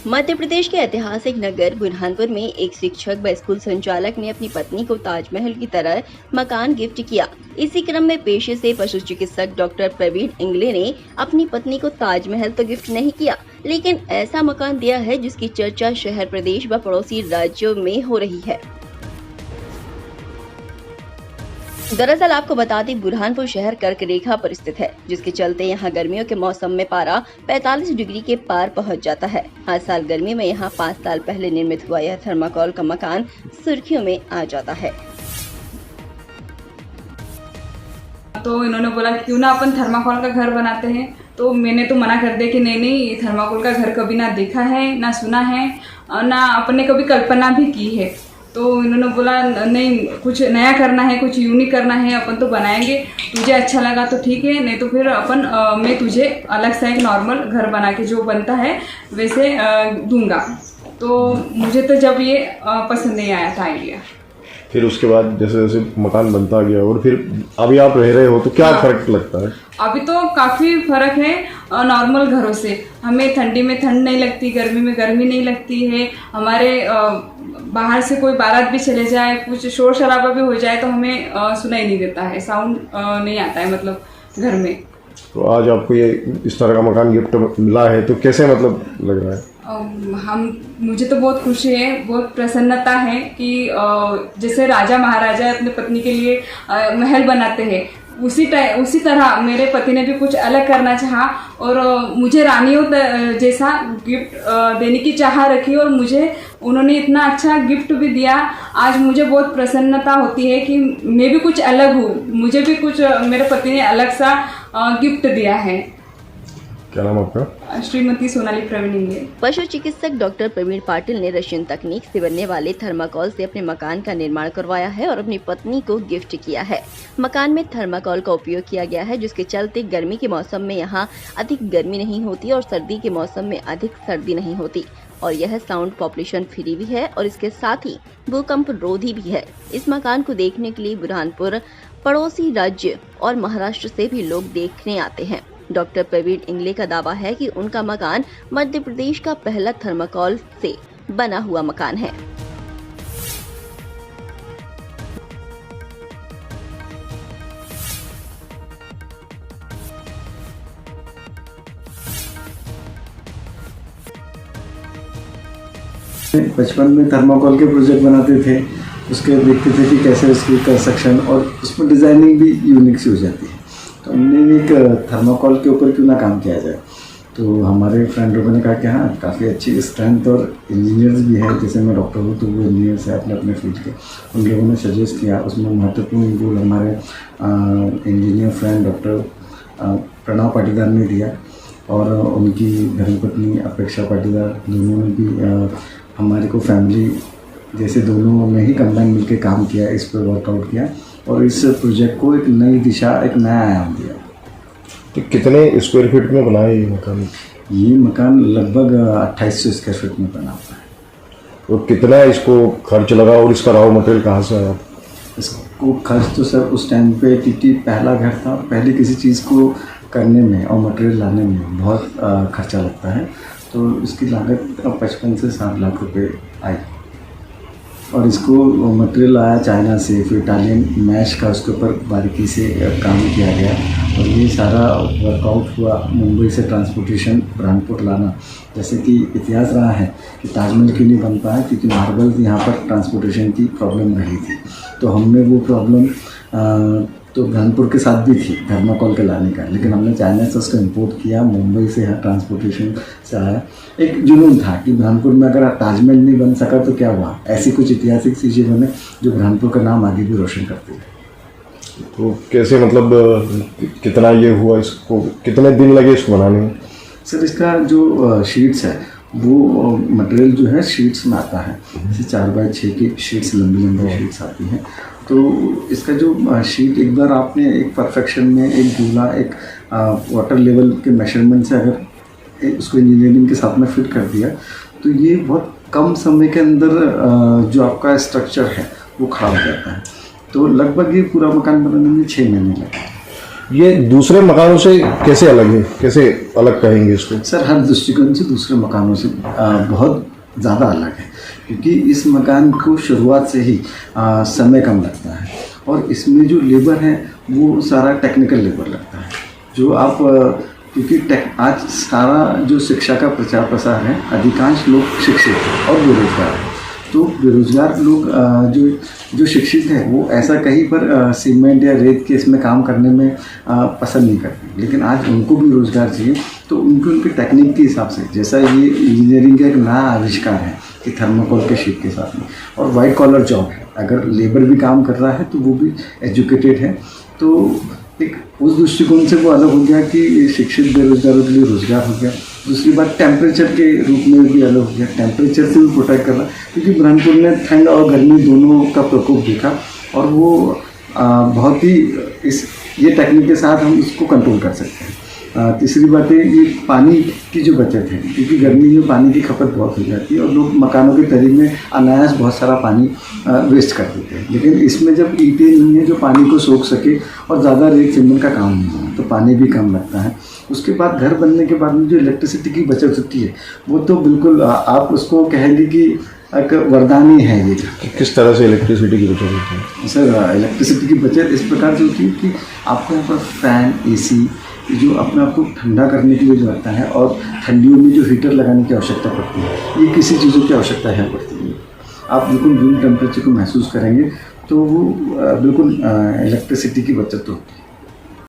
मध्य प्रदेश के ऐतिहासिक नगर बुरहानपुर में एक शिक्षक व स्कूल संचालक ने अपनी पत्नी को ताजमहल की तरह मकान गिफ्ट किया। इसी क्रम में पेशे से पशु चिकित्सक डॉक्टर प्रवीण इंगले ने अपनी पत्नी को ताजमहल तो गिफ्ट नहीं किया, लेकिन ऐसा मकान दिया है जिसकी चर्चा शहर, प्रदेश व पड़ोसी राज्यों में हो रही है। दरअसल आपको बता दें, बुरहानपुर शहर कर्क रेखा पर स्थित है, जिसके चलते यहाँ गर्मियों के मौसम में पारा 45 डिग्री के पार पहुँच जाता है। हर साल गर्मी में यहाँ 5 साल पहले निर्मित हुआ यह थर्माकोल का मकान सुर्खियों में आ जाता है। तो इन्होंने बोला क्यों ना अपन थर्माकोल का घर बनाते हैं, तो मैंने तो मना कर दिया कि नहीं, ये थर्माकोल का घर कभी ना देखा है, ना सुना है, ना अपने कभी कल्पना भी की है। तो इन्होंने बोला नहीं, कुछ नया करना है, कुछ यूनिक करना है, अपन तो बनाएंगे, तुझे अच्छा लगा तो ठीक है, नहीं तो फिर अपन मैं तुझे अलग सा एक नॉर्मल घर बना के जो बनता है वैसे दूंगा। तो मुझे तो जब ये पसंद नहीं आया था आइडिया। फिर उसके बाद जैसे जैसे मकान बनता गया और फिर अभी आप रह रहे हो तो क्या फर्क लगता है? अभी तो काफ़ी फर्क है नॉर्मल घरों से। हमें ठंडी में ठंड नहीं लगती, गर्मी में गर्मी नहीं लगती है। हमारे बाहर से कोई बारात भी चले जाए, कुछ शोर शराबा भी हो जाए तो हमें सुनाई नहीं देता है, साउंड नहीं आता है मतलब घर में। तो आज आपको ये इस तरह का मकान गिफ्ट मिला है तो कैसे मतलब लग रहा है? मुझे तो बहुत खुशी है, बहुत प्रसन्नता है कि जैसे राजा महाराजा अपने पत्नी के लिए महल बनाते हैं, उसी तरह मेरे पति ने भी कुछ अलग करना चाहा और मुझे रानियों जैसा गिफ्ट देने की चाह रखी और मुझे उन्होंने इतना अच्छा गिफ्ट भी दिया। आज मुझे बहुत प्रसन्नता होती है कि मैं भी कुछ अलग हूँ, मुझे भी कुछ मेरे पति ने अलग सा गिफ्ट दिया है। क्या नाम आपका? श्रीमती सोनाली प्रवीण इंगले। पशु चिकित्सक डॉक्टर प्रवीण पाटिल ने रशियन तकनीक से बनने वाले थर्माकोल से अपने मकान का निर्माण करवाया है और अपनी पत्नी को गिफ्ट किया है। मकान में थर्माकोल का उपयोग किया गया है, जिसके चलते गर्मी के मौसम में यहाँ अधिक गर्मी नहीं होती और सर्दी के मौसम में अधिक सर्दी नहीं होती। और यह साउंड पॉपुलेशन फ्री भी है और इसके साथ ही भूकंप रोधी भी है। इस मकान को देखने के लिए बुरहानपुर, पड़ोसी राज्य और महाराष्ट्र से भी लोग देखने आते हैं। डॉक्टर प्रवीण इंगले का दावा है कि उनका मकान मध्य प्रदेश का पहला थर्माकोल से बना हुआ मकान है। बचपन में थर्माकोल के प्रोजेक्ट बनाते थे, उसके देखते थे कि कैसे उसकी कंस्ट्रक्शन और उसमें डिज़ाइनिंग भी यूनिक सी हो जाती है। तो हमने एक थर्माकोल के ऊपर क्यों ना काम किया जाए। तो हमारे फ्रेंड लोगों ने कहा कि हाँ, काफ़ी अच्छी स्ट्रेंथ और इंजीनियर्स भी है, जैसे मैं डॉक्टर हूँ तो वो इंजीनियर्स है अपने अपने फील्ड के। उन लोगों ने सजेस्ट किया, उसमें महत्वपूर्ण रोल हमारे engineer friend doctor Pranav Patidar ने दिया और उनकी धर्मपत्नी अपेक्षा पाटीदार, दोनों ने भी हमारे को फैमिली जैसे दोनों में ही कंबाइन मिलकर काम किया, इस पर वर्कआउट किया और इस प्रोजेक्ट को एक नई दिशा, एक नया आयाम दिया। तो कितने स्क्वायर फीट में बना है ये मकान? ये मकान लगभग 2800 स्क्वायर फीट में बना हुआ है। और कितना इसको खर्च लगा और इसका रॉ मटेरियल कहाँ से आया? इसको खर्च तो सर उस टाइम पे क्योंकि पहला घर था, पहले किसी चीज़ को करने में और मटेरियल लाने में बहुत खर्चा लगता है, तो इसकी लागत 55 से 60 लाख रुपए आई। और इसको मटेरियल आया चाइना से, फिर इटालियन मैश का उसके ऊपर बारीकी से काम किया गया और ये सारा वर्कआउट हुआ। मुंबई से ट्रांसपोर्टेशन बुरहानपुर लाना, जैसे कि इतिहास रहा है कि ताजमहल क्यों नहीं बन पाया, क्योंकि मार्बल यहाँ पर ट्रांसपोर्टेशन की प्रॉब्लम रही थी। तो हमने वो प्रॉब्लम तो बुरहानपुर के साथ भी थी थर्माकोल के लाने का, लेकिन हमने चाइना से उसको इंपोर्ट किया, मुंबई से यहाँ ट्रांसपोर्टेशन से आया। एक जुनून था कि बुरहानपुर में अगर ताजमहल नहीं बन सका तो क्या हुआ, ऐसी कुछ ऐतिहासिक चीज़ें बने जो बुरहानपुर का नाम आगे भी रोशन करती है। तो कैसे मतलब कितना ये हुआ, इसको कितने दिन लगे इसको बनाने में? सर इसका जो शीट्स है वो मटेरियल जो है शीट्स में आता है, जैसे 4x6 की शीट्स, लंबी लंबी शीट्स आती हैं। तो इसका जो शीट एक बार आपने एक परफेक्शन में एक झूला, एक वाटर लेवल के मेजरमेंट से अगर उसको इंजीनियरिंग के साथ में फिट कर दिया तो ये बहुत कम समय के अंदर जो आपका स्ट्रक्चर है वो खड़ा हो जाता है। तो लगभग ये पूरा मकान बनाने में 6 महीने लगे। ये दूसरे मकानों से कैसे अलग है, कैसे अलग कहेंगे इसको? सर हर दृष्टिकोण से दूसरे मकानों से बहुत ज़्यादा अलग है, क्योंकि इस मकान को शुरुआत से ही समय कम लगता है और इसमें जो लेबर है वो सारा टेक्निकल लेबर लगता है। जो आप क्योंकि आज सारा जो शिक्षा का प्रचार प्रसार है, अधिकांश लोग शिक्षित हैं और बेरोजगार हैं। तो बेरोजगार लोग जो शिक्षित है वो ऐसा कहीं पर सीमेंट या रेत के इसमें काम करने में पसंद नहीं करते, लेकिन आज उनको भी रोज़गार चाहिए। तो उनके टेक्निक के हिसाब से, जैसा ये इंजीनियरिंग का एक नया आविष्कार है कि थर्माकोल के शीट के साथ में, और वाइट कॉलर जॉब है, अगर लेबर भी काम कर रहा है तो वो भी एजुकेटेड है। तो एक उस दृष्टिकोण से वो अलग हो गया कि शिक्षित बेरोजगारों के लिए रोज़गार हो गया। दूसरी बात टेम्परेचर के रूप में भी अलग हो गया, टेम्परेचर से भी प्रोटेक्ट कर रहा, क्योंकि बुरहानपुर ने ठंड और गर्मी दोनों का प्रकोप देखा और वो बहुत ही ये टेक्निक के साथ हम इसको कंट्रोल कर सकते हैं। तीसरी बात है ये पानी की जो बचत है, क्योंकि गर्मी में पानी की खपत बहुत हो जाती है और लोग मकानों के तरी में अनायास बहुत सारा पानी वेस्ट कर देते हैं, लेकिन इसमें जब ईंटें नहीं है जो पानी को सोख सके और ज़्यादा रेत सीमेंट का काम नहीं है तो पानी भी कम लगता है। उसके बाद घर बनने के बाद में जो इलेक्ट्रिसिटी की बचत होती है वो तो बिल्कुल आप उसको कहेंगे कि एक वरदान ही है ये। किस तरह से इलेक्ट्रिसिटी की बचत होती है? सर इलेक्ट्रिसिटी की बचत इस प्रकार से होती है कि आपको यहाँ पर फैन, एसी जो अपने आप को ठंडा करने के लिए जो आता है और ठंडियों में जो हीटर लगाने की आवश्यकता पड़ती है, ये किसी चीज़ों की आवश्यकता है पड़ती है। आप बिल्कुल रूम टेम्परेचर को महसूस करेंगे तो वो बिल्कुल इलेक्ट्रिसिटी की बचत होती है।